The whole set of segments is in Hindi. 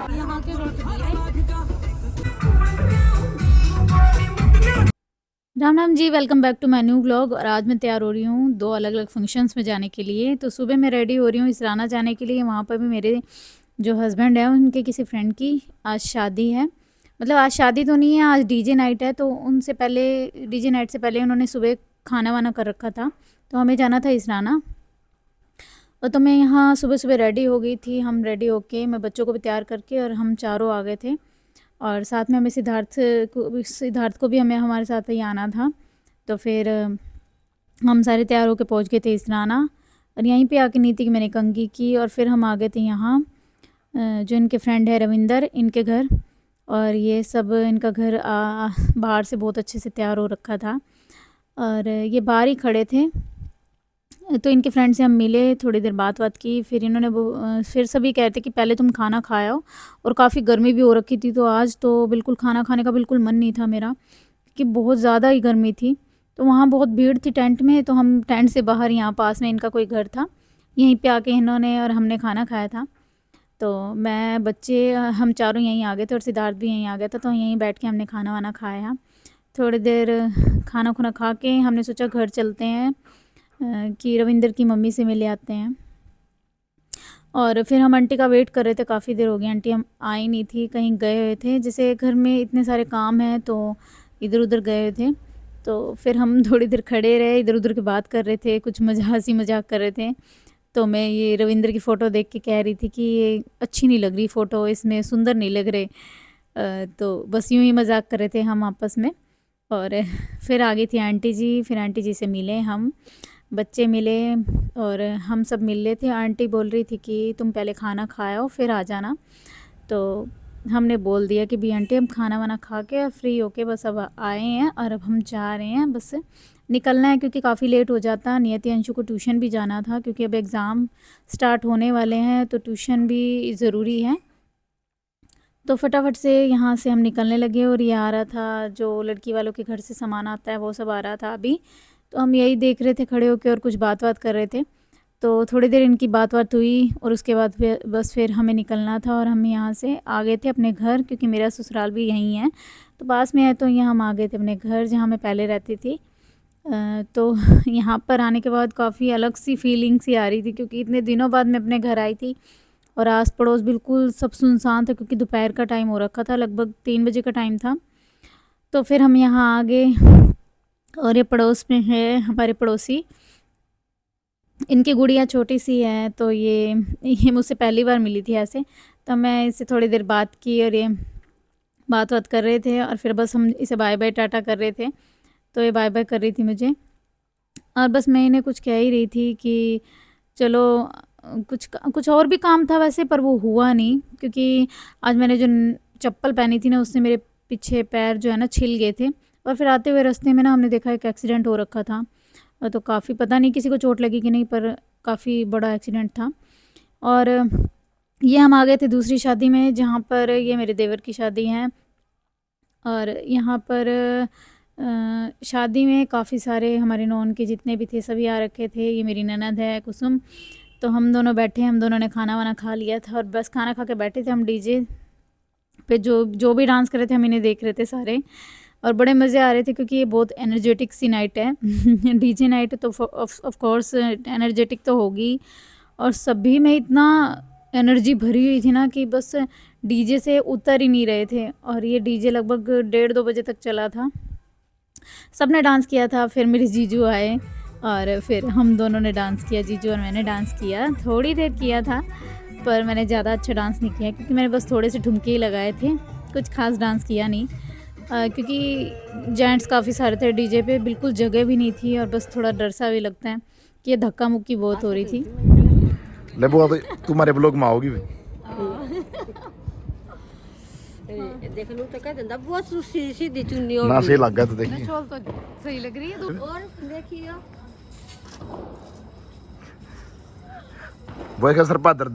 यहाँ के रोटी Ram Ram ji, welcome back to my new vlog. और आज मैं तैयार हो रही हूँ दो अलग अलग फंक्शंस में जाने के लिए। तो सुबह मैं रेडी हो रही हूँ इसराना जाने के लिए। वहाँ पर भी मेरे जो हस्बैंड है उनके किसी फ्रेंड की आज शादी है। मतलब आज शादी तो नहीं है, आज डीजे नाइट है। तो उनसे पहले, डीजे नाइट से पहले उन्होंने सुबह खाना वाना कर रखा था, तो हमें जाना था इसराना। और तो मैं यहाँ सुबह सुबह रेडी हो गई थी। हम रेडी होके, मैं बच्चों को भी तैयार करके, और हम चारों आ गए थे। और साथ में हमें सिद्धार्थ को भी हमें हमारे साथ ही आना था। तो फिर हम सारे तैयार होकर पहुंच गए थे इसराना। और यहीं पे आके नीति की मैंने कंघी की, और फिर हम आ गए थे यहाँ जो इनके फ्रेंड है रविंदर, इनके घर। और ये सब इनका घर बाहर से बहुत अच्छे से तैयार हो रखा था, और ये बाहर ही खड़े थे। तो इनके फ्रेंड से हम मिले, थोड़ी देर बात की। फिर इन्होंने फिर सभी कहते कि पहले तुम खाना खाओ। और काफ़ी गर्मी भी हो रखी थी, तो आज तो बिल्कुल खाना खाने का बिल्कुल मन नहीं था मेरा, कि बहुत ज़्यादा ही गर्मी थी। तो वहाँ बहुत भीड़ थी टेंट में, तो हम टेंट से बाहर, यहाँ पास में इनका कोई घर था, यहीं पे आके इन्होंने और हमने खाना खाया था। तो मैं, बच्चे, हम चारों यहीं आ गए थे, और सिद्धार्थ भी यहीं आ गया था। तो यहीं बैठ के हमने खाना वाना खाया। थोड़ी देर खाना खुना खा के हमने सोचा घर चलते हैं, कि रविंदर की मम्मी से मिले आते हैं। और फिर हम आंटी का वेट कर रहे थे, काफ़ी देर हो गई, आंटी हम आई नहीं थी, कहीं गए हुए थे। जैसे घर में इतने सारे काम हैं तो इधर उधर गए हुए थे। तो फिर हम थोड़ी देर खड़े रहे, इधर उधर की बात कर रहे थे, कुछ हंसी मजाक कर रहे थे। तो मैं ये रविंदर की फ़ोटो देख के कह रही थी कि ये अच्छी नहीं लग रही फ़ोटो, इसमें सुंदर नहीं लग रहे। तो बस यूँ ही मजाक कर रहे थे हम आपस में। और फिर आ गई थी आंटी जी, फिर आंटी जी से मिले हम, बच्चे मिले, और हम सब मिल रहे थे। आंटी बोल रही थी कि तुम पहले खाना खाओ फिर आ जाना। तो हमने बोल दिया कि भी आंटी हम खाना वाना खा के फ्री होके बस अब आए हैं, और अब हम जा रहे हैं, बस निकलना है, क्योंकि काफ़ी लेट हो जाता। नियति अंशु को ट्यूशन भी जाना था, क्योंकि अब एग्ज़ाम स्टार्ट होने वाले हैं, तो ट्यूशन भी ज़रूरी है। तो फटाफट से यहाँ से हम निकलने लगे। और ये आ रहा था, जो लड़की वालों के घर से सामान आता है वो सब आ रहा था अभी। तो हम यही देख रहे थे खड़े होकर, और कुछ बात कर रहे थे। तो थोड़ी देर इनकी बात हुई, और उसके बाद फिर हमें निकलना था। और हम यहाँ से आ गए थे अपने घर, क्योंकि मेरा ससुराल भी यहीं है, तो पास में है। तो यहाँ हम आ गए थे अपने घर, जहाँ मैं पहले रहती थी। तो यहाँ पर आने के बाद काफ़ी अलग सी फीलिंग सी आ रही थी, क्योंकि इतने दिनों बाद मैं अपने घर आई थी। और आस पड़ोस बिल्कुल सब सुनसान था, क्योंकि दोपहर का टाइम हो रखा था, लगभग 3 बजे का टाइम था। तो फिर हम यहाँ आ गए, और ये पड़ोस में है हमारे पड़ोसी, इनकी गुड़िया छोटी सी है। तो ये मुझसे पहली बार मिली थी ऐसे। तो मैं इससे थोड़ी देर बात की, और ये बात कर रहे थे, और फिर बस हम इसे बाय बाय टाटा कर रहे थे। तो ये बाय बाय कर रही थी मुझे, और बस मैं इन्हें कुछ कह ही रही थी कि चलो, कुछ और भी काम था वैसे, पर वो हुआ नहीं, क्योंकि आज मैंने जो चप्पल पहनी थी ना, उससे मेरे पीछे पैर जो है ना छिल गए थे। और फिर आते हुए रास्ते में ना हमने देखा एक एक्सीडेंट हो रखा था। तो काफ़ी, पता नहीं किसी को चोट लगी कि नहीं, पर काफ़ी बड़ा एक्सीडेंट था। और ये हम आ गए थे दूसरी शादी में, जहाँ पर ये मेरे देवर की शादी है। और यहाँ पर शादी में काफ़ी सारे हमारे नॉन के जितने भी थे सभी आ रखे थे। ये मेरी ननद है कुसुम। तो हम दोनों बैठे, हम दोनों ने खाना वाना खा लिया था, और बस खाना खा के बैठे थे हम। डीजे पे जो भी डांस कर रहे थे हम इन्हें देख रहे थे सारे, और बड़े मज़े आ रहे थे, क्योंकि ये बहुत एनर्जेटिक सी नाइट है। डीजे नाइट तो ऑफ कोर्स एनर्जेटिक तो होगी। और सभी में इतना एनर्जी भरी हुई थी ना, कि बस डीजे से उतर ही नहीं रहे थे। और ये डीजे लगभग 1:30-2 बजे तक चला था, सब ने डांस किया था। फिर मेरे जीजू आए, और फिर हम दोनों ने डांस किया, जीजू और मैंने डांस किया। थोड़ी देर किया था, पर मैंने ज़्यादा अच्छा डांस नहीं किया, क्योंकि मैंने बस थोड़े से ठुमके ही लगाए थे, कुछ खास डांस किया नहीं। क्योंकि जेंट्स काफ़ी सारे थे डीजे पे, बिल्कुल जगह भी नहीं थी, और बस थोड़ा डर सा भी लगता है कि ये धक्का मुक्की बहुत हो रही थी। ले बुआ, तो तुम्हारे ब्लॉग में आओगी भी। देख लो तो कह देंदा बहुत सीधी चुन्नी हो ना सही लग गया तो देखिए, चोल तो सही लग रही है। और देखिए वो क्या सर पादर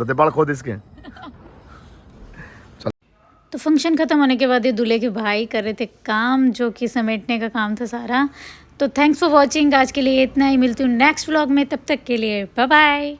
दे बाल खोद इसके। तो फंक्शन ख़त्म होने के बाद ये दूल्हे के भाई कर रहे थे काम, जो कि समेटने का काम था सारा। तो थैंक्स फॉर वॉचिंग, आज के लिए इतना ही। मिलती हूँ नेक्स्ट व्लॉग में, तब तक के लिए बाय बाय।